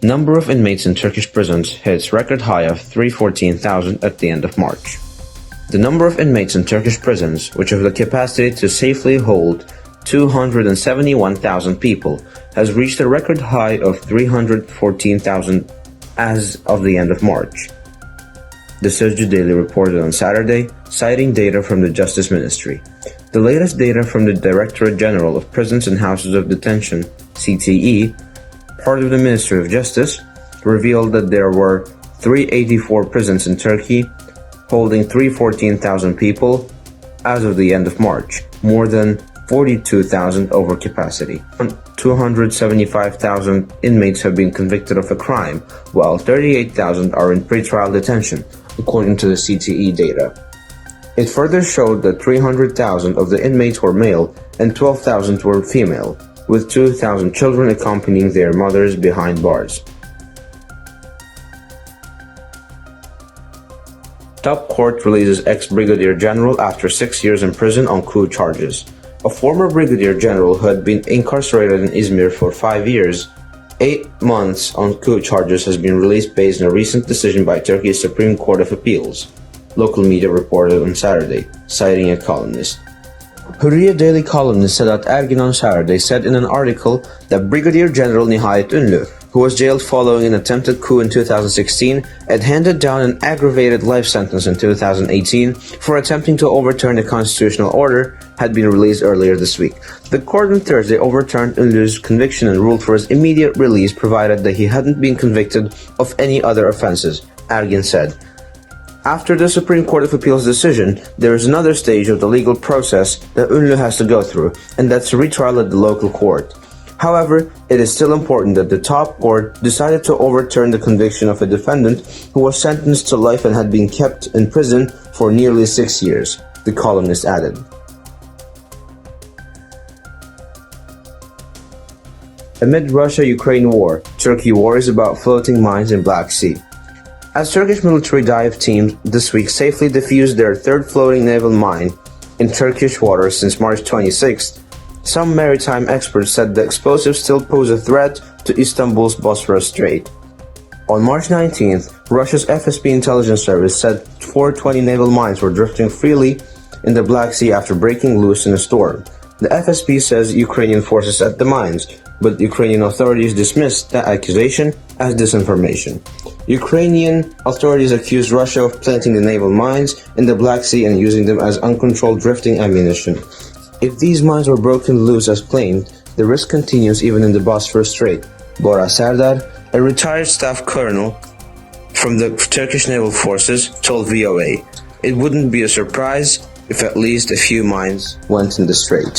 Number of inmates in Turkish prisons hits record high of 314,000 at the end of March. The number of inmates in Turkish prisons, which have the capacity to safely hold 271,000 people, has reached a record high of 314,000 as of the end of March. The Sözcü Daily reported on Saturday, citing data from the Justice Ministry. The latest data from the Directorate General of Prisons and Houses of Detention, CTE, part of the Ministry of Justice, revealed that there were 384 prisons in Turkey, holding 314,000 people as of the end of March, more than 42,000 over capacity. 275,000 inmates have been convicted of a crime, while 38,000 are in pretrial detention, according to the CTE data. It further showed that 300,000 of the inmates were male and 12,000 were female, with 2,000 children accompanying their mothers behind bars. Top court releases ex-brigadier general after 6 years in prison on coup charges. A former brigadier general who had been incarcerated in Izmir for 5 years, 8 months on coup charges has been released based on a recent decision by Turkey's Supreme Court of Appeals, local media reported on Saturday, citing a columnist. Hürriyet Daily columnist Sedat Ergin on Saturday said in an article that Brigadier General Nihayet, who was jailed following an attempted coup in 2016, had handed down an aggravated life sentence in 2018 for attempting to overturn a constitutional order, had been released earlier this week. The court on Thursday overturned Ünlü's conviction and ruled for his immediate release provided that he hadn't been convicted of any other offenses, Ergin said. After the Supreme Court of Appeals decision, there is another stage of the legal process that Ünlü has to go through, and that's a retrial at the local court. However, it is still important that the top court decided to overturn the conviction of a defendant who was sentenced to life and had been kept in prison for nearly 6 years, the columnist added. Amid Russia-Ukraine war, Turkey worries about floating mines in Black Sea. As Turkish military dive teams this week safely defused their third floating naval mine in Turkish waters since March 26th, some maritime experts said the explosives still pose a threat to Istanbul's Bosphorus Strait. On March 19th, Russia's FSB intelligence service said 420 naval mines were drifting freely in the Black Sea after breaking loose in a storm. The FSB says Ukrainian forces set the mines, but Ukrainian authorities dismissed that accusation as disinformation. Ukrainian authorities accused Russia of planting the naval mines in the Black Sea and using them as uncontrolled drifting ammunition. If these mines were broken loose as claimed, the risk continues even in the Bosphorus Strait. Bora Serdar, a retired staff colonel from the Turkish Naval Forces, told VOA, "It wouldn't be a surprise if at least a few mines went in the strait."